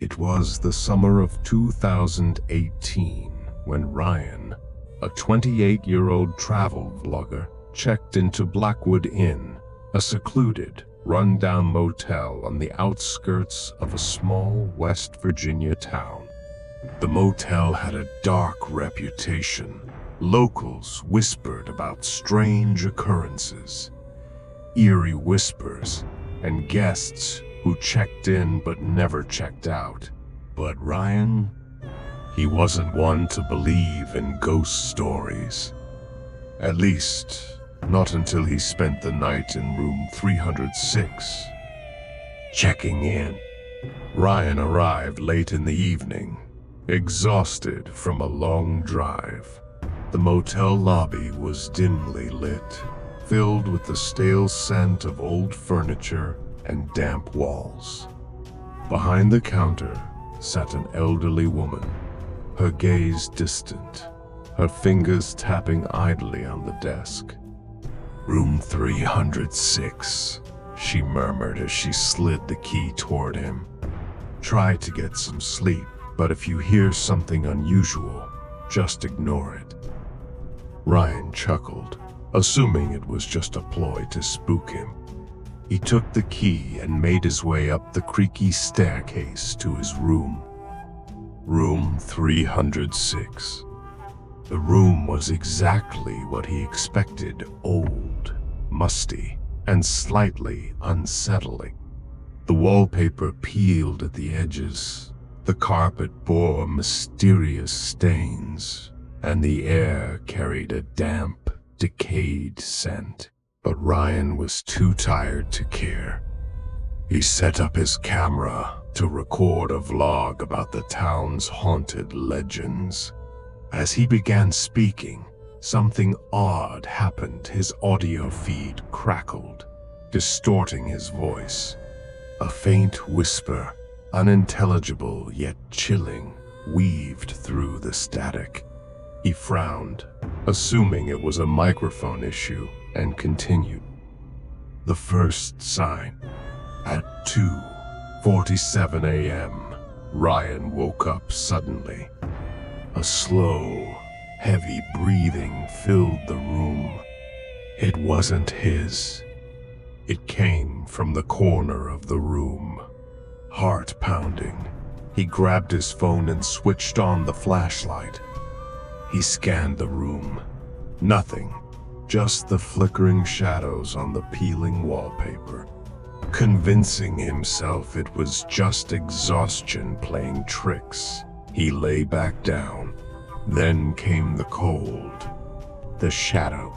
It was the summer of 2018 when Ryan, a 28-year-old travel vlogger, checked into Blackwood Inn, a secluded, run-down motel on the outskirts of a small West Virginia town. The motel had a dark reputation. Locals whispered about strange occurrences, eerie whispers, and guests who checked in but never checked out. But Ryan, he wasn't one to believe in ghost stories. At least, not until he spent the night in room 306. Checking in, Ryan arrived late in the evening, exhausted from a long drive. The motel lobby was dimly lit, filled with the stale scent of old furniture and damp walls. Behind the counter sat an elderly woman, her gaze distant, her fingers tapping idly on the desk. "Room 306, she murmured as she slid the key toward him. "Try to get some sleep, but if you hear something unusual, just ignore it." Ryan chuckled, assuming it was just a ploy to spook him. He took the key and made his way up the creaky staircase to his room. Room 306. The room was exactly what he expected: old, musty, and slightly unsettling. The wallpaper peeled at the edges, the carpet bore mysterious stains, and the air carried a damp, decayed scent. But Ryan was too tired to care. He set up his camera to record a vlog about the town's haunted legends. As he began speaking, something odd happened. His audio feed crackled, distorting his voice. A faint whisper, unintelligible yet chilling, weaved through the static. He frowned, assuming it was a microphone issue, and continued. The first sign. At 2:47 a.m., Ryan woke up suddenly. A slow, heavy breathing filled the room. It wasn't his. It came from the corner of the room. Heart pounding, he grabbed his phone and switched on the flashlight. He scanned the room. Nothing. Just the flickering shadows on the peeling wallpaper. Convincing himself it was just exhaustion playing tricks, he lay back down. Then came the cold, the shadow.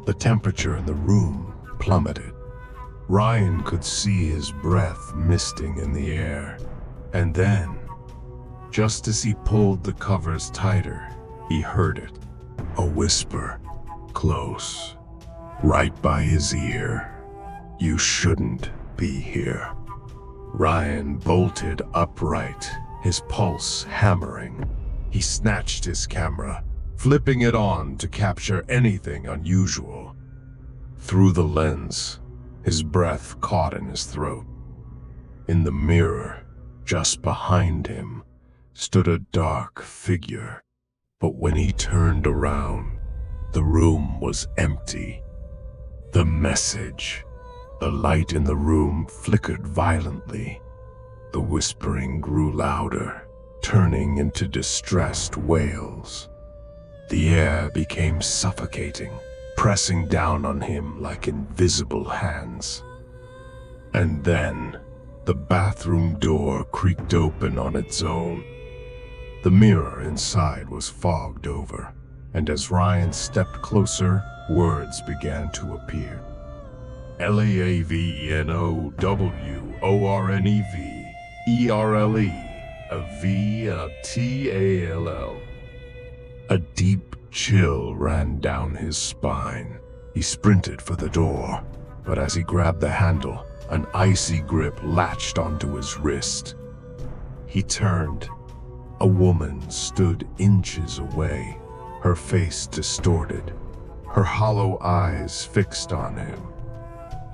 The temperature in the room plummeted. Ryan could see his breath misting in the air. And then, just as he pulled the covers tighter, he heard it. A whisper. Close, right by his ear. "You shouldn't be here." Ryan bolted upright, his pulse hammering. He snatched his camera, flipping it on to capture anything unusual. Through the lens, his breath caught in his throat. In the mirror, just behind him, stood a dark figure. But when he turned around, the room was empty. The message. The light in the room flickered violently. The whispering grew louder, turning into distressed wails. The air became suffocating, pressing down on him like invisible hands. And then, the bathroom door creaked open on its own. The mirror inside was fogged over, and as Ryan stepped closer, words began to appear. LAAVNOWORNEV, a V and a TALL. A deep chill ran down his spine. He sprinted for the door, but as he grabbed the handle, an icy grip latched onto his wrist. He turned. A woman stood inches away, her face distorted, her hollow eyes fixed on him.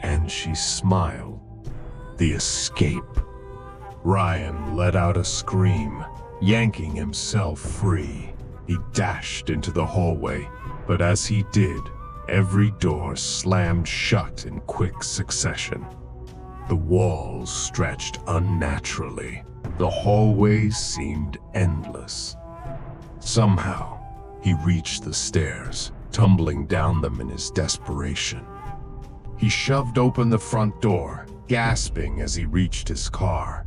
And she smiled. The escape. Ryan let out a scream, yanking himself free. He dashed into the hallway, but as he did, every door slammed shut in quick succession. The walls stretched unnaturally. The hallways seemed endless. Somehow, he reached the stairs, tumbling down them in his desperation. He shoved open the front door, gasping as he reached his car.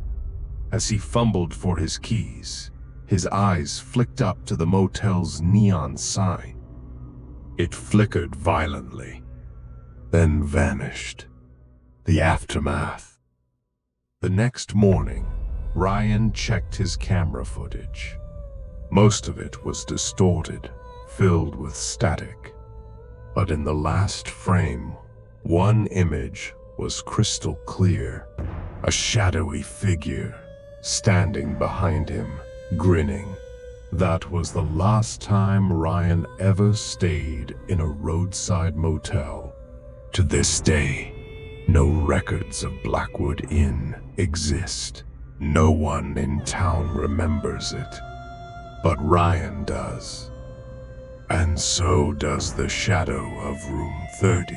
As he fumbled for his keys, his eyes flicked up to the motel's neon sign. It flickered violently, then vanished. The aftermath. The next morning, Ryan checked his camera footage. Most of it was distorted, filled with static. But in the last frame, one image was crystal clear. A shadowy figure standing behind him, grinning. That was the last time Ryan ever stayed in a roadside motel. To this day, no records of Blackwood Inn exist. No one in town remembers it. But Ryan does. And so does the shadow of Room 30.